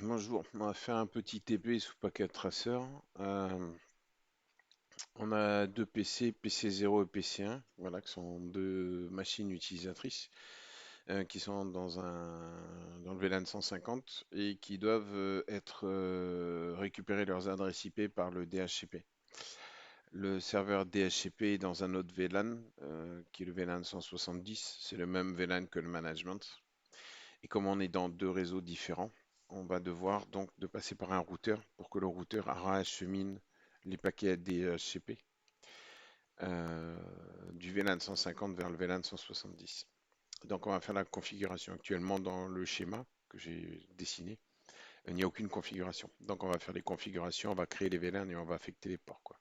Bonjour, on va faire un petit TP sous Packet Tracer. On a deux PC, PC0 et PC1, voilà, qui sont deux machines utilisatrices qui sont dans le VLAN 150 et qui doivent être récupérer leurs adresses IP par le DHCP. Le serveur DHCP est dans un autre VLAN qui est le VLAN 170, c'est le même VLAN que le management. Et comme on est dans deux réseaux différents, on va devoir donc de passer par un routeur pour que le routeur achemine les paquets DHCP euh, du VLAN 150 vers le VLAN 170. Donc on va faire la configuration actuellement dans le schéma que j'ai dessiné. Il n'y a aucune configuration. Donc on va faire les configurations, on va créer les VLAN et on va affecter les ports, quoi.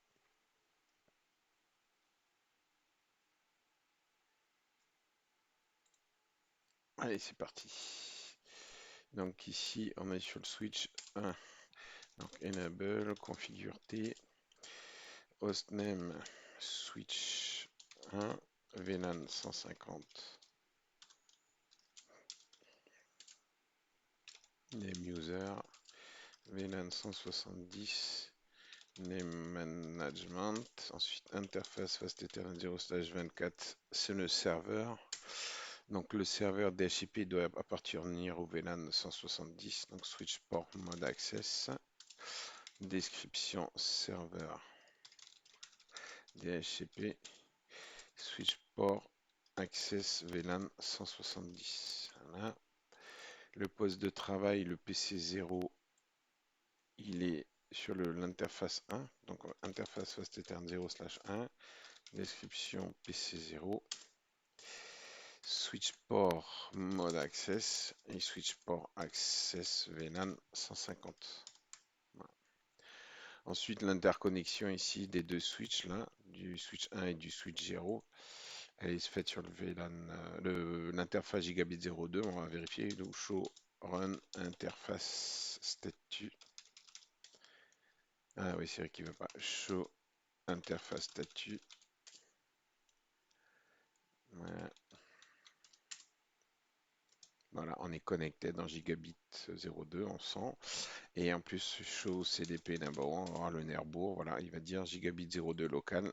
Allez, c'est parti. Donc ici, on est sur le switch 1. Donc enable, configure T, hostname switch 1, VLAN 150, name user, VLAN 170, name management, ensuite interface fast ethernet 0/24, c'est le serveur. Donc le serveur DHCP doit appartenir au VLAN 170, donc switch port mode access, description serveur DHCP, switch port access VLAN 170. Voilà. Le poste de travail, le PC0, il est sur l'interface 1, donc interface fast ethernet 0/1, description PC0, switch port mode access et switch port access VLAN 150. Voilà. Ensuite, l'interconnexion ici des deux switches là, du switch 1 et du switch 0, elle est faite sur le VLAN, l'interface gigabit 02. On va vérifier. Donc, show run interface statut. Ah oui, c'est vrai qu'il ne veut pas. Show interface statut. Voilà. Voilà, on est connecté dans gigabit 02, on sent. Et en plus, show CDP number 1, on va voir le Nerbourg. Voilà, il va dire gigabit 02 local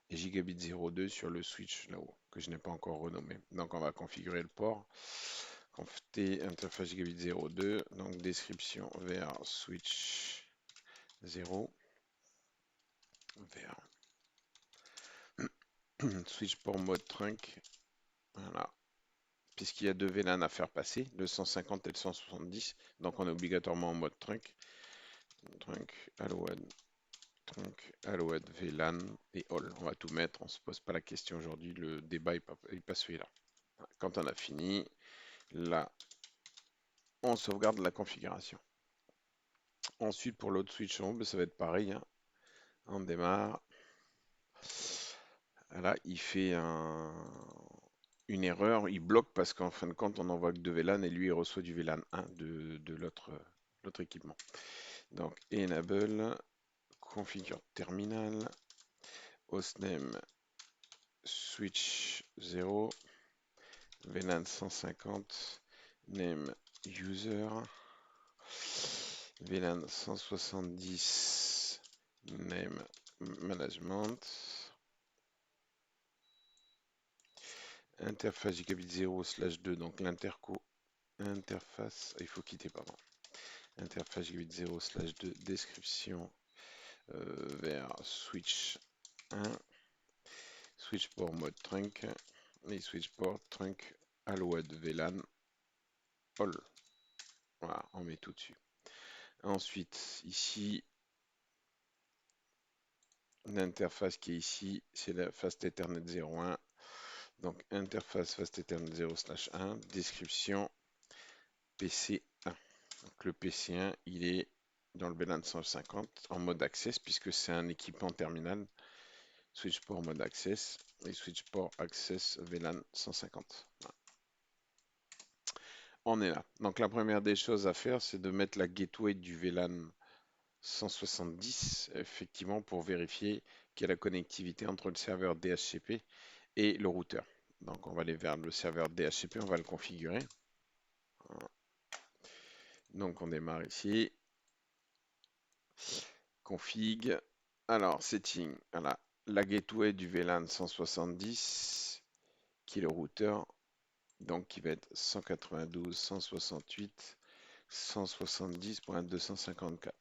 et gigabit 02 sur le switch là-haut, que je n'ai pas encore renommé. Donc on va configurer le port. Conf T interface gigabit 02, donc description vers switch 0, vers switch port mode trunk. Voilà. Puisqu'il y a deux VLAN à faire passer, le 150 et le 170, donc on est obligatoirement en mode trunk. Trunk, Alouette, VLAN et all. On va tout mettre, on se pose pas la question aujourd'hui, le débat est pas celui-là. Quand on a fini, là, on sauvegarde la configuration. Ensuite, pour l'autre switch en haut, ben, ça va être pareil, hein. On démarre. Là, il fait une erreur, il bloque parce qu'en fin de compte, on envoie que deux VLAN et lui, il reçoit du VLAN 1 de l'autre équipement. Donc, enable, configure terminal, hostname switch 0, VLAN 150, name user, VLAN 170, name management, interface gigabit 0/2, donc l'interco, interface, il faut quitter, pardon, interface gigabit 0/2, description vers switch 1, switch port mode trunk, et switch port trunk Alouette VLAN all. Voilà, on met tout dessus. Ensuite, ici, l'interface qui est ici, c'est la Fast Ethernet 01. Donc, interface Fast Ethernet 0/1, description PC1. Donc, le PC1, il est dans le VLAN 150 en mode access puisque c'est un équipement terminal. Switch port mode access et switch port access VLAN 150. Voilà. On est là. Donc, la première des choses à faire, c'est de mettre la gateway du VLAN 170, effectivement, pour vérifier qu'il y a la connectivité entre le serveur DHCP et le routeur. Donc on va aller vers le serveur DHCP, on va le configurer. Donc on démarre ici. Config. Alors, setting. Voilà. La gateway du VLAN 170, qui est le routeur, donc qui va être 192.168.170.254.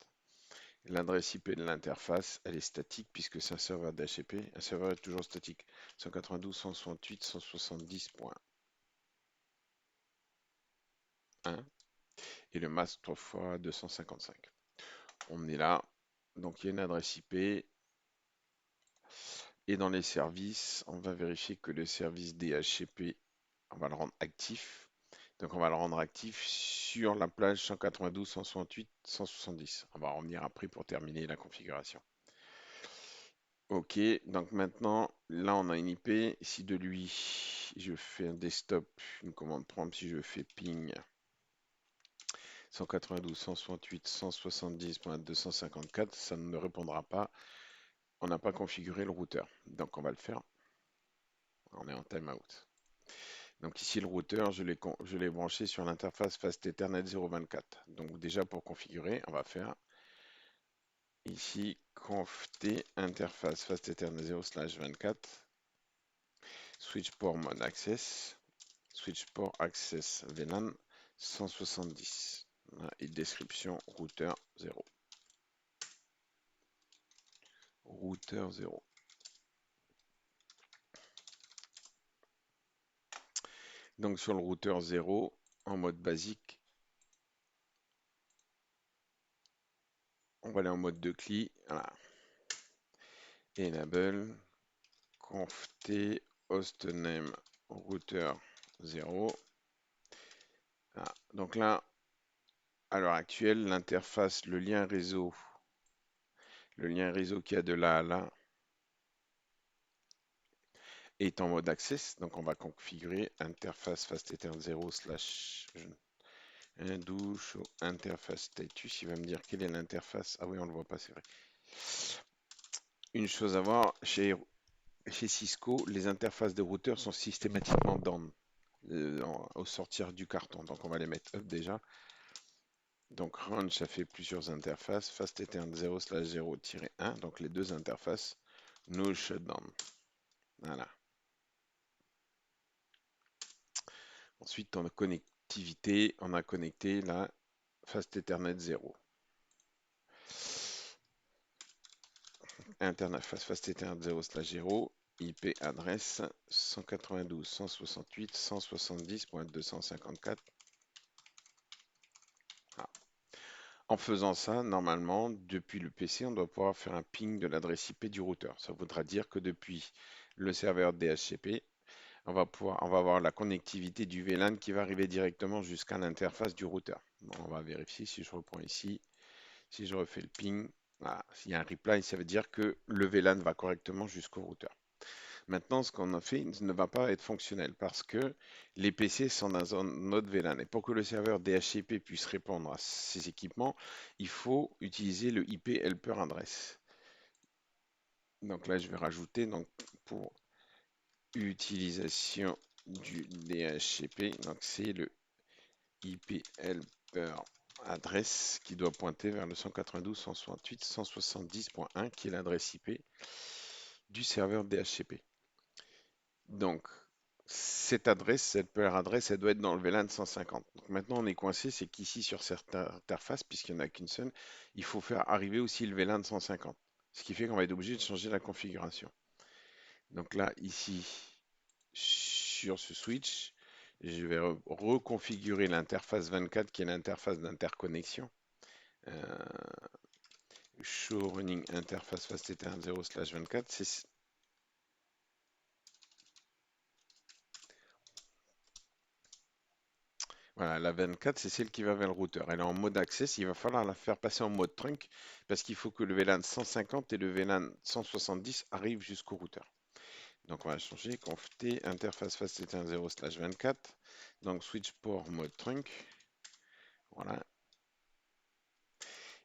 L'adresse IP de l'interface, elle est statique puisque c'est un serveur d'HCP. Un serveur est toujours statique. 192.168.170.1 et le masque 3 fois 255. On est là. Donc il y a une adresse IP. Et dans les services, on va vérifier que le service DHCP, on va le rendre actif. Donc on va le rendre actif sur la plage 192, 168, 170. On va revenir après pour terminer la configuration. Ok, donc maintenant, là on a une IP. Si de lui, je fais un desktop, une commande prompt, si je fais ping 192, 168, 170.254, ça ne me répondra pas. On n'a pas configuré le routeur. Donc on va le faire. On est en timeout. Donc ici le routeur, je l'ai branché sur l'interface Fast Ethernet 024. Donc déjà pour configurer, on va faire ici conft interface Fast Ethernet 0/24 switch port mode access switch port access VLAN 170 et description routeur 0. Routeur 0. Donc sur le routeur 0, en mode basique, on va aller en mode de CLI. Voilà. Enable conft hostname routeur 0. Voilà. Donc là, à l'heure actuelle, l'interface, le lien réseau qui a de là à là est en mode access. Donc on va configurer interface fast ethernet 0 slash do show interface status. Il va me dire quelle est l'interface. Ah oui, on ne le voit pas, c'est vrai. Une chose à voir, chez Cisco, les interfaces de routeurs sont systématiquement down au sortir du carton. Donc on va les mettre up déjà. Donc run, ça fait plusieurs interfaces. Fast Ethernet 0/0-1, donc les deux interfaces. No shutdown. Voilà. Ensuite, en connectivité, on a connecté la Fast Ethernet 0. Interface Fast Ethernet 0/0, IP adresse 192.168.170.254. Ah. En faisant ça, normalement, depuis le PC, on doit pouvoir faire un ping de l'adresse IP du routeur. Ça voudra dire que depuis le serveur DHCP, on va avoir la connectivité du VLAN qui va arriver directement jusqu'à l'interface du routeur. Bon, on va vérifier si je reprends ici, si je refais le ping. Voilà, s'il y a un reply, ça veut dire que le VLAN va correctement jusqu'au routeur. Maintenant, ce qu'on a fait ne va pas être fonctionnel parce que les PC sont dans un mode VLAN. Et pour que le serveur DHCP puisse répondre à ces équipements, il faut utiliser le IP Helper Address. Donc là, je vais rajouter donc, pour utilisation du DHCP, donc c'est le IP Helper Address qui doit pointer vers le 192.168.170.1 qui est l'adresse IP du serveur DHCP. Donc, cette adresse, elle doit être dans le VLAN 150. Donc maintenant, on est coincé, c'est qu'ici, sur cette interface, puisqu'il n'y en a qu'une seule, il faut faire arriver aussi le VLAN 150. Ce qui fait qu'on va être obligé de changer la configuration. Donc là, ici, sur ce switch, je vais reconfigurer l'interface 24, qui est l'interface d'interconnexion. Euh, show running interface fast ethernet 0/24, c'est voilà, la 24, c'est celle qui va vers le routeur. Elle est en mode access, il va falloir la faire passer en mode trunk parce qu'il faut que le VLAN 150 et le VLAN 170 arrivent jusqu'au routeur. Donc on va changer conft interface fast ethernet 0/24. Donc switch port mode trunk. Voilà.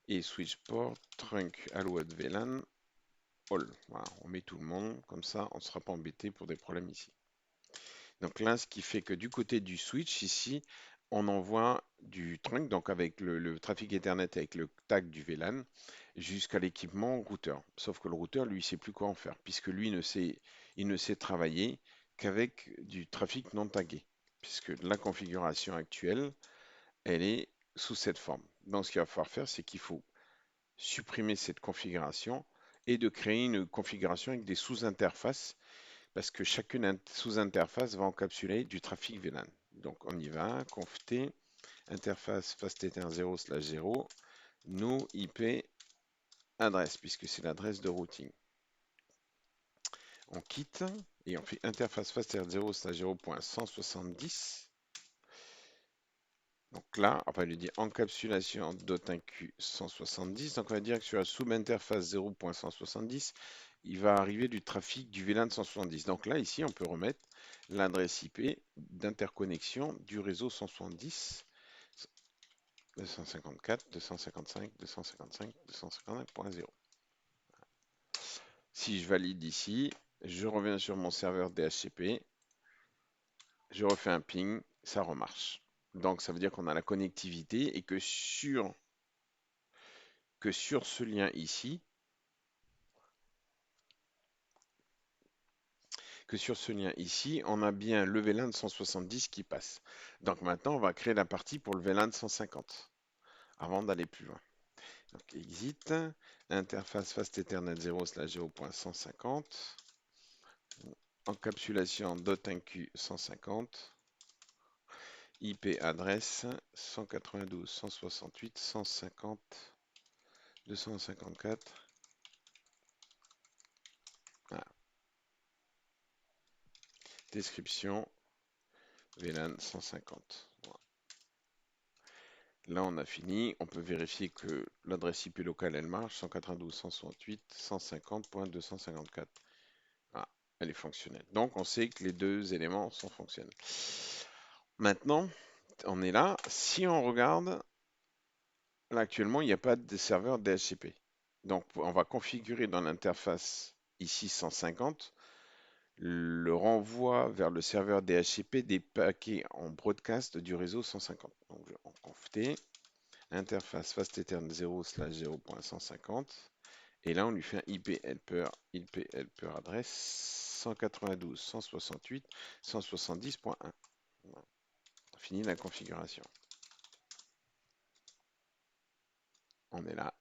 Et switch port trunk alouette VLAN all. Voilà, on met tout le monde, comme ça on ne sera pas embêté pour des problèmes ici. Donc là, ce qui fait que du côté du switch, ici, on envoie du trunk, donc avec le trafic Ethernet avec le tag du VLAN, jusqu'à l'équipement routeur. Sauf que le routeur, lui, il sait plus quoi en faire, puisque lui il ne sait travailler qu'avec du trafic non tagué, puisque la configuration actuelle, elle est sous cette forme. Donc, ce qu'il va falloir faire, c'est qu'il faut supprimer cette configuration et de créer une configuration avec des sous-interfaces, parce que chacune sous-interface va encapsuler du trafic VLAN. Donc, on y va, conft interface fastether 0/0, nous IP adresse, puisque c'est l'adresse de routing. On quitte et on fait interface fastether 0/0.170. Donc là, on va lui dire encapsulation .inq 170. Donc on va dire que sur la sous-interface 0.170, il va arriver du trafic du VLAN 170. Donc là, ici, on peut remettre l'adresse IP d'interconnexion du réseau 170. 254, 255, 255, 255.0. Si je valide ici, je reviens sur mon serveur DHCP, je refais un ping, ça remarche. Donc ça veut dire qu'on a la connectivité et que sur ce lien ici, on a bien le VLAN 170 qui passe. Donc maintenant, on va créer la partie pour le VLAN 150 avant d'aller plus loin. Donc exit, interface fast ethernet 0/0.150, encapsulation .inq 150, IP adresse 192.168.150.254. Voilà. Description VLAN 150. Voilà. Là, on a fini. On peut vérifier que l'adresse IP locale, elle marche. 192.168.150.254. Voilà. Elle est fonctionnelle. Donc, on sait que les deux éléments sont fonctionnels. Maintenant, on est là. Si on regarde, là, actuellement, il n'y a pas de serveur DHCP. Donc, on va configurer dans l'interface ici 150 le renvoi vers le serveur DHCP des paquets en broadcast du réseau 150. Donc, en conft interface fast ethernet 0/0.150 et là on lui fait un IP helper adresse 192.168.170.1. Voilà. On finit la configuration. On est là.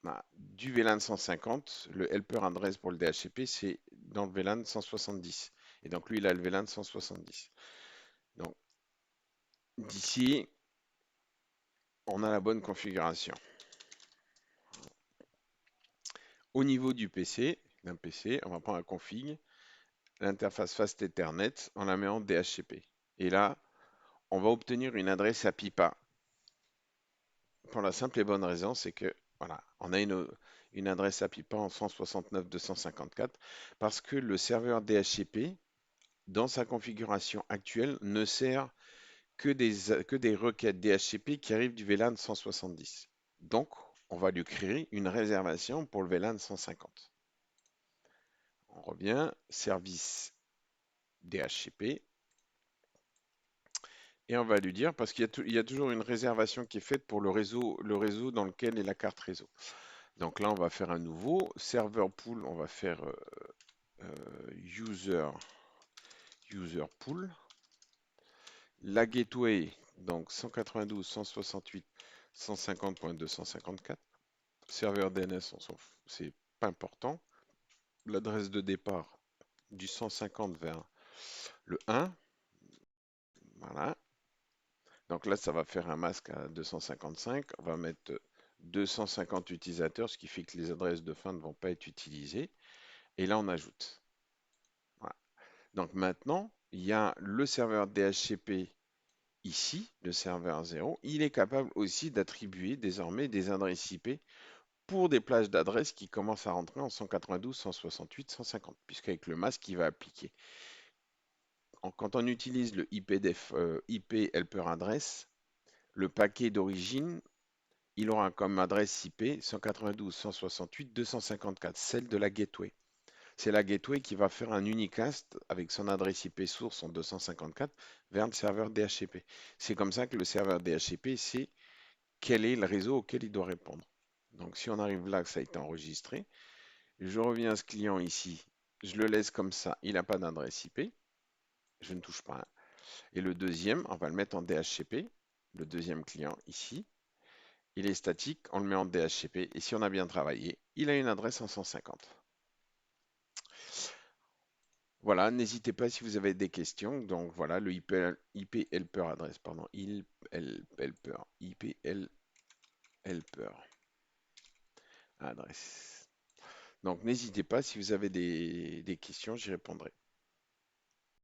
Voilà. Du VLAN 150, le helper adresse pour le DHCP, c'est dans le VLAN 170. Et donc lui, il a le VLAN 170. Donc d'ici, on a la bonne configuration. Au niveau du PC, d'un PC, on va prendre la config, l'interface Fast Ethernet, on la met en DHCP. Et là, on va obtenir une adresse API-PA. Pour la simple et bonne raison, c'est que voilà, on a une adresse API-PA en 169.254 parce que le serveur DHCP, dans sa configuration actuelle, ne sert que des requêtes DHCP qui arrivent du VLAN 170. Donc, on va lui créer une réservation pour le VLAN 150. On revient, service DHCP, et on va lui dire, parce qu'il y a toujours une réservation qui est faite pour le réseau dans lequel est la carte réseau. Donc là, on va faire un nouveau serveur pool, on va faire user pool. La gateway, donc 192.168.150.254. Serveur DNS, c'est pas important. L'adresse de départ du 150 vers le 1. Voilà. Donc là, ça va faire un masque à 255. On va mettre 250 utilisateurs, ce qui fait que les adresses de fin ne vont pas être utilisées. Et là, on ajoute. Voilà. Donc maintenant, il y a le serveur DHCP ici, le serveur 0. Il est capable aussi d'attribuer désormais des adresses IP pour des plages d'adresses qui commencent à rentrer en 192, 168, 150, puisqu'avec le masque, il va appliquer. Quand on utilise le IP helper adresse, le paquet d'origine, il aura comme adresse IP 192.168.254, celle de la gateway. C'est la gateway qui va faire un unicast avec son adresse IP source en 254 vers le serveur DHCP. C'est comme ça que le serveur DHCP sait quel est le réseau auquel il doit répondre. Donc si on arrive là, que ça a été enregistré, je reviens à ce client ici, je le laisse comme ça, il n'a pas d'adresse IP, je ne touche pas. Et le deuxième, on va le mettre en DHCP, le deuxième client ici, il est statique, on le met en DHCP, et si on a bien travaillé, il a une adresse en 150. Voilà, n'hésitez pas si vous avez des questions. Donc voilà, le IP helper adresse, pardon, helper, IP helper adresse. Donc n'hésitez pas si vous avez des questions, j'y répondrai.